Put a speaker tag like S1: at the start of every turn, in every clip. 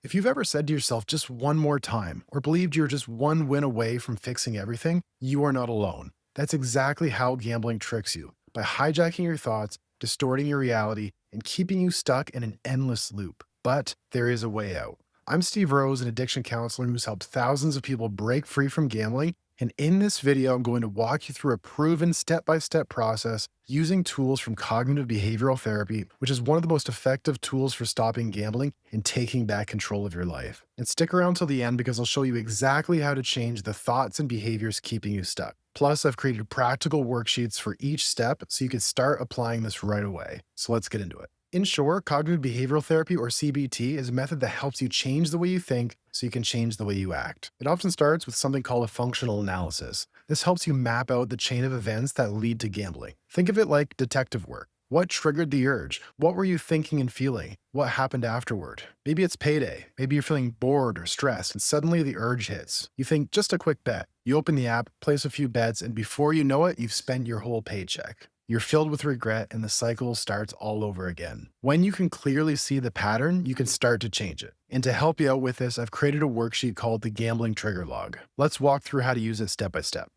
S1: If you've ever said to yourself just one more time, or believed you're just one win away from fixing everything, you are not alone. That's exactly how gambling tricks you, by hijacking your thoughts, distorting your reality, and keeping you stuck in an endless loop. But there is a way out. I'm Steve Rose, an addiction counselor who's helped thousands of people break free from gambling. And in this video, I'm going to walk you through a proven step-by-step process using tools from cognitive behavioral therapy, which is one of the most effective tools for stopping gambling and taking back control of your life. And stick around till the end because I'll show you exactly how to change the thoughts and behaviors keeping you stuck. Plus, I've created practical worksheets for each step so you can start applying this right away. So let's get into it. In short, cognitive behavioral therapy, or CBT, is a method that helps you change the way you think so you can change the way you act. It often starts with something called a functional analysis. This helps you map out the chain of events that lead to gambling. Think of it like detective work. What triggered the urge? What were you thinking and feeling? What happened afterward? Maybe it's payday. Maybe you're feeling bored or stressed, and suddenly the urge hits. You think, just a quick bet. You open the app, place a few bets, and before you know it, you've spent your whole paycheck. You're filled with regret, and the cycle starts all over again. When you can clearly see the pattern, you can start to change it. And to help you out with this, I've created a worksheet called the Gambling Trigger Log. Let's walk through how to use it step by step.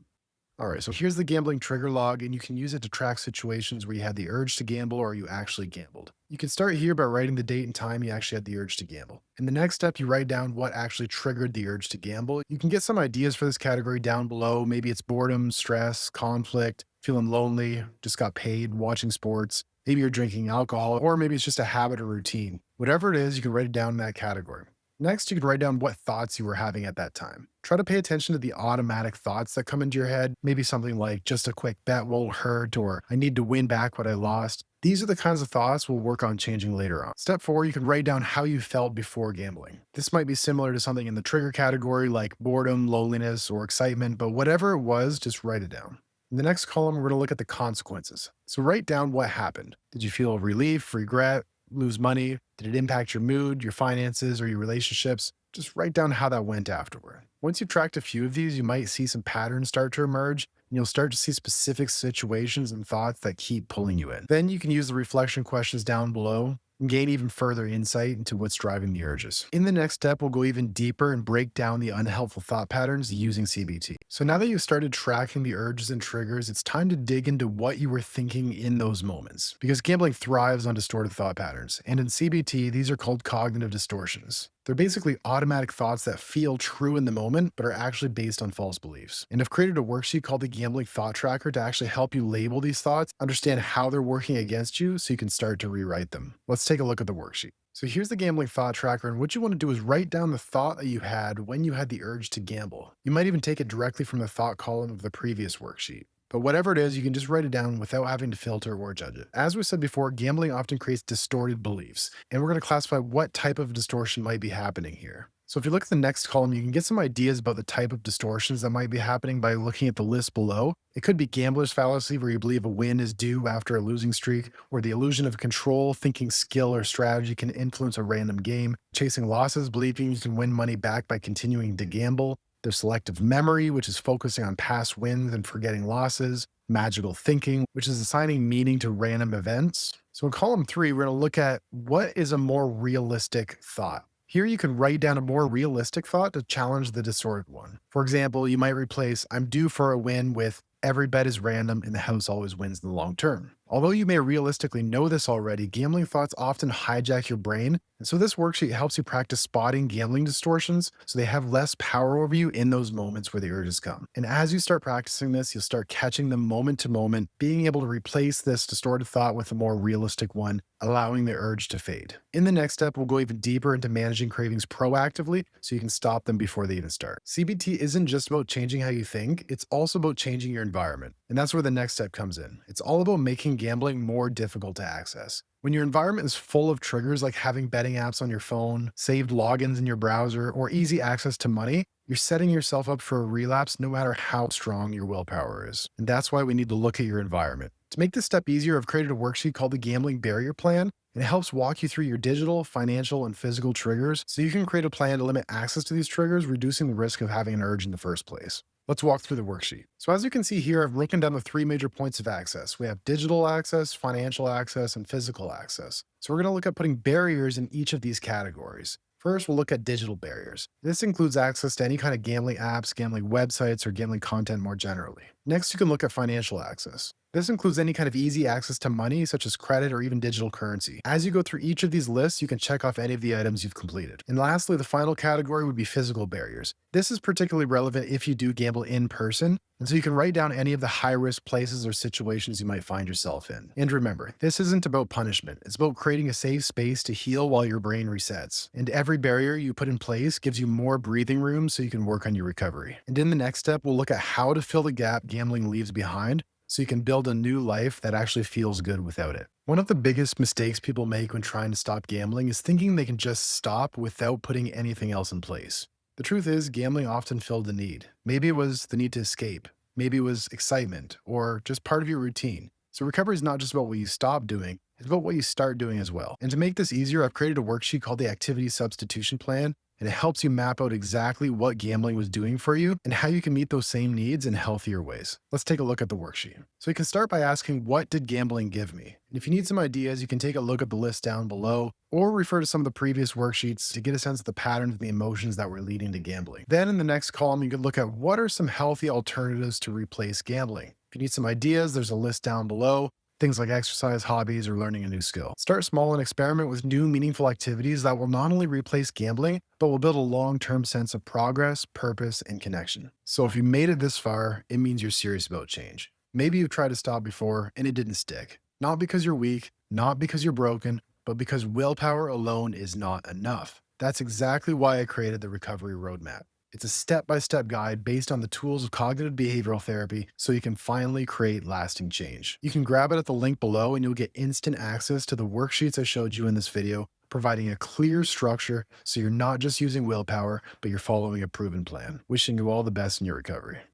S1: All right, so here's the gambling trigger log, and you can use it to track situations where you had the urge to gamble or you actually gambled. You can start here by writing the date and time you actually had the urge to gamble. In the next step, you write down what actually triggered the urge to gamble. You can get some ideas for this category down below. Maybe it's boredom, stress, conflict, feeling lonely, just got paid, watching sports. Maybe you're drinking alcohol, or maybe it's just a habit or routine. Whatever it is, you can write it down in that category. Next, you could write down what thoughts you were having at that time. Try to pay attention to the automatic thoughts that come into your head. Maybe something like, just a quick bet won't hurt, or I need to win back what I lost. These are the kinds of thoughts we'll work on changing later on. Step 4, you can write down how you felt before gambling. This might be similar to something in the trigger category like boredom, loneliness, or excitement, but whatever it was, just write it down. In the next column, we're going to look at the consequences. So write down what happened. Did you feel relief, regret, lose money? Did it impact your mood, your finances, or your relationships? Just write down how that went afterward. Once you've tracked a few of these, you might see some patterns start to emerge, and you'll start to see specific situations and thoughts that keep pulling you in. Then you can use the reflection questions down below and gain even further insight into what's driving the urges. In the next step, we'll go even deeper and break down the unhelpful thought patterns using CBT. So now that you've started tracking the urges and triggers, it's time to dig into what you were thinking in those moments. Because gambling thrives on distorted thought patterns. And in CBT, these are called cognitive distortions. They're basically automatic thoughts that feel true in the moment, but are actually based on false beliefs. And I've created a worksheet called the Gambling Thought Tracker to actually help you label these thoughts, understand how they're working against you so you can start to rewrite them. Let's take a look at the worksheet. So here's the Gambling Thought Tracker, and what you want to do is write down the thought that you had when you had the urge to gamble. You might even take it directly from the thought column of the previous worksheet. But whatever it is, you can just write it down without having to filter or judge it. As we said before, gambling often creates distorted beliefs, and we're going to classify what type of distortion might be happening here. So if you look at the next column, you can get some ideas about the type of distortions that might be happening by looking at the list below. It could be gambler's fallacy, where you believe a win is due after a losing streak, or the illusion of control, thinking skill or strategy can influence a random game, chasing losses, believing you can win money back by continuing to gamble. There's selective memory, which is focusing on past wins and forgetting losses. Magical thinking, which is assigning meaning to random events. So in column 3, we're going to look at what is a more realistic thought. Here you can write down a more realistic thought to challenge the distorted one. For example, you might replace "I'm due for a win" with "every bet is random and the house always wins in the long term." Although you may realistically know this already, gambling thoughts often hijack your brain, and so this worksheet helps you practice spotting gambling distortions so they have less power over you in those moments where the urges come. And as you start practicing this, you'll start catching them moment to moment, being able to replace this distorted thought with a more realistic one, allowing the urge to fade. In the next step, we'll go even deeper into managing cravings proactively so you can stop them before they even start. CBT isn't just about changing how you think, it's also about changing your environment. And that's where the next step comes in. It's all about making gambling more difficult to access. When your environment is full of triggers like having betting apps on your phone, saved logins in your browser, or easy access to money, you're setting yourself up for a relapse no matter how strong your willpower is. And that's why we need to look at your environment. To make this step easier, I've created a worksheet called the Gambling Barrier Plan, and it helps walk you through your digital, financial, and physical triggers so you can create a plan to limit access to these triggers, reducing the risk of having an urge in the first place. Let's walk through the worksheet. So as you can see here, I've broken down the 3 major points of access. We have digital access, financial access, and physical access. So we're going to look at putting barriers in each of these categories. First, we'll look at digital barriers. This includes access to any kind of gambling apps, gambling websites, or gambling content more generally. Next, you can look at financial access. This includes any kind of easy access to money, such as credit or even digital currency. As you go through each of these lists, you can check off any of the items you've completed. And lastly, the final category would be physical barriers. This is particularly relevant if you do gamble in person, and so you can write down any of the high-risk places or situations you might find yourself in. And remember, this isn't about punishment. It's about creating a safe space to heal while your brain resets. And every barrier you put in place gives you more breathing room so you can work on your recovery. And in the next step, we'll look at how to fill the gap gambling leaves behind so you can build a new life that actually feels good without it. One of the biggest mistakes people make when trying to stop gambling is thinking they can just stop without putting anything else in place. The truth is, gambling often filled a need. Maybe it was the need to escape. Maybe it was excitement or just part of your routine. So recovery is not just about what you stop doing, it's about what you start doing as well. And to make this easier, I've created a worksheet called the Activity Substitution Plan, and it helps you map out exactly what gambling was doing for you and how you can meet those same needs in healthier ways. Let's take a look at the worksheet. So you can start by asking, what did gambling give me? And if you need some ideas, you can take a look at the list down below or refer to some of the previous worksheets to get a sense of the patterns and the emotions that were leading to gambling. Then in the next column, you can look at what are some healthy alternatives to replace gambling. If you need some ideas, there's a list down below. Things like exercise, hobbies, or learning a new skill. Start small and experiment with new meaningful activities that will not only replace gambling, but will build a long-term sense of progress, purpose, and connection. So if you made it this far, it means you're serious about change. Maybe you've tried to stop before and it didn't stick. Not because you're weak, not because you're broken, but because willpower alone is not enough. That's exactly why I created the Recovery Roadmap. It's a step-by-step guide based on the tools of cognitive behavioral therapy so you can finally create lasting change. You can grab it at the link below and you'll get instant access to the worksheets I showed you in this video, providing a clear structure so you're not just using willpower, but you're following a proven plan. Wishing you all the best in your recovery.